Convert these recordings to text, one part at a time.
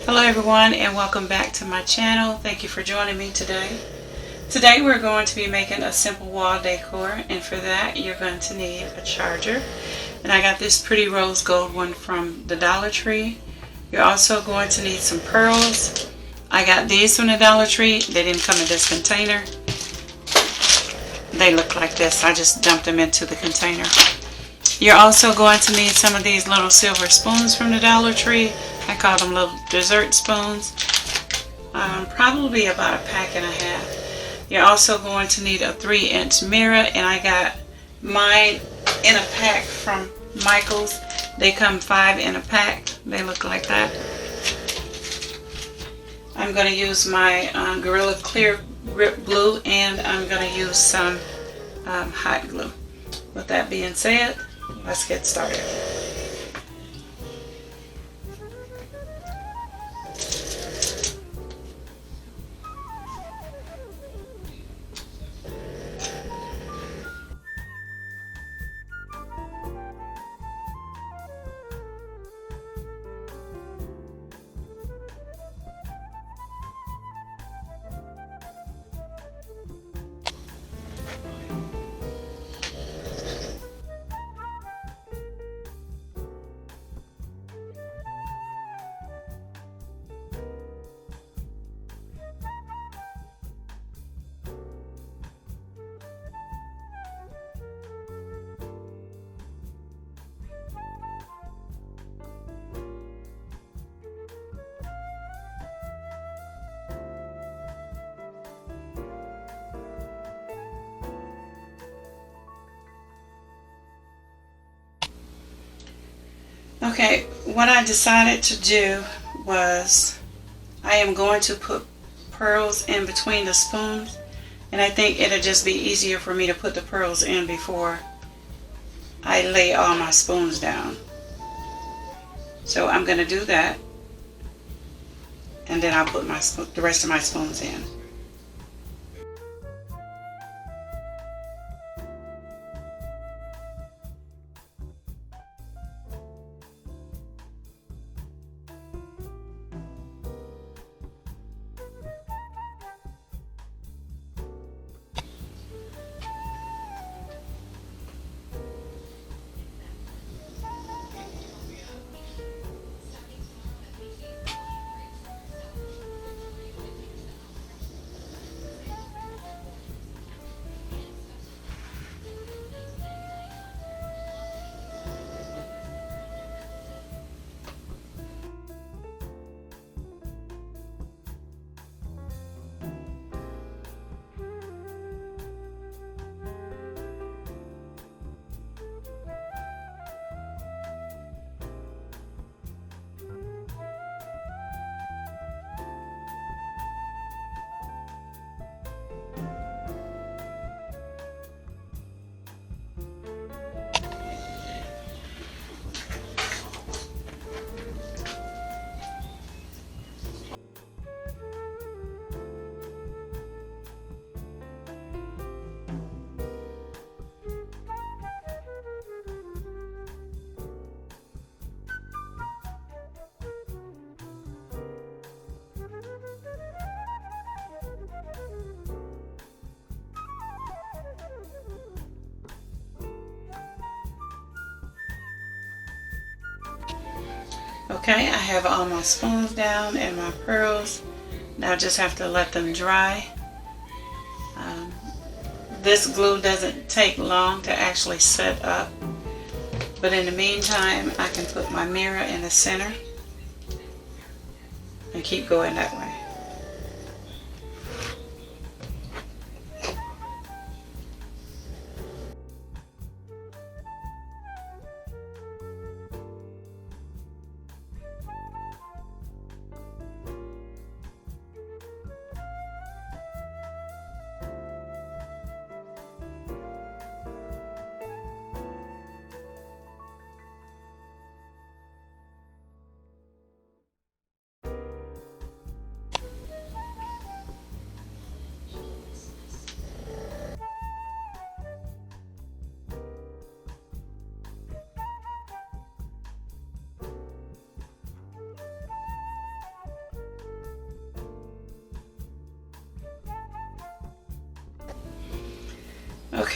Hello everyone and welcome back to my channel. Thank you for joining me today. Today we're going to be making a simple wall decor, and for that you're going to need a charger. And I got this pretty rose gold one from the Dollar Tree. You're also going to need some pearls. I got these from the Dollar Tree. They didn't come in this container. They look like this. I just dumped them into the container. You're also going to need some of these little silver spoons from the Dollar Tree. I call them little dessert spoons. Probably about a pack and a half. You're also going to need a 3-inch mirror, and I got mine in a pack from Michael's. They come 5 in a pack. They look like that. I'm going to use my Gorilla Clear Grip glue, and I'm going to use some hot glue. With that being said, let's get started. Okay, what I decided to do was I am going to put pearls in between the spoons, and I think it'll just be easier for me to put the pearls in before I lay all my spoons down. So I'm going to do that, and then I'll put the rest of my spoons in. Okay, I have all my spoons down and my pearls. Now I just have to let them dry. This glue doesn't take long to actually set up, but in the meantime I can put my mirror in the center and keep going that way.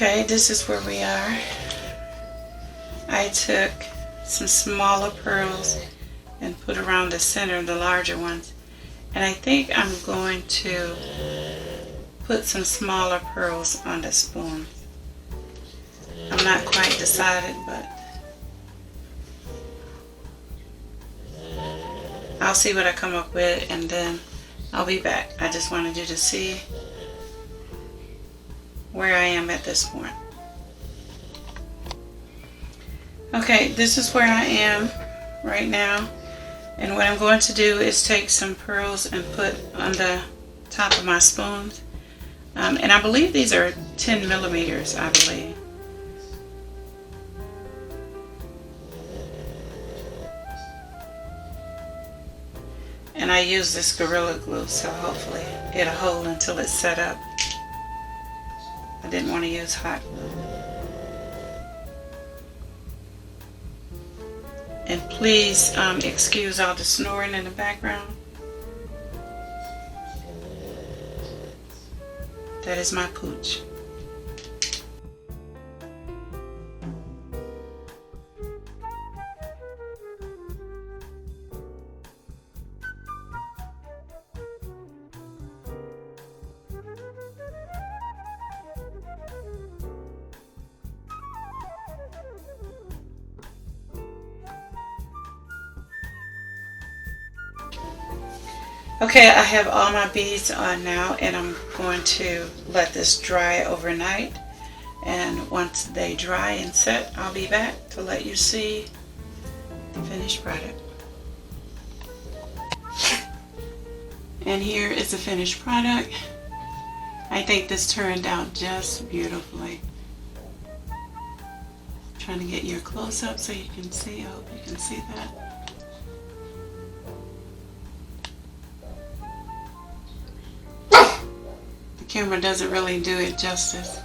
Okay, this is where we are. I took some smaller pearls and put around the center of the larger ones. And I think I'm going to put some smaller pearls on the spoon. I'm not quite decided, but I'll see what I come up with and then I'll be back. I just wanted you to see where I am at this point. Okay, this is where I am right now. And what I'm going to do is take some pearls and put on the top of my spoons. And I believe these are 10 millimeters, I believe. And I use this Gorilla Glue, so hopefully it'll hold until it's set up. I didn't want to use hot glue. And please excuse all the snoring in the background. That is my pooch. Okay, I have all my beads on now, and I'm going to let this dry overnight. And once they dry and set, I'll be back to let you see the finished product. And here is the finished product. I think this turned out just beautifully. I'm trying to get your close-up so you can see. I hope you can see that. Camera doesn't really do it justice.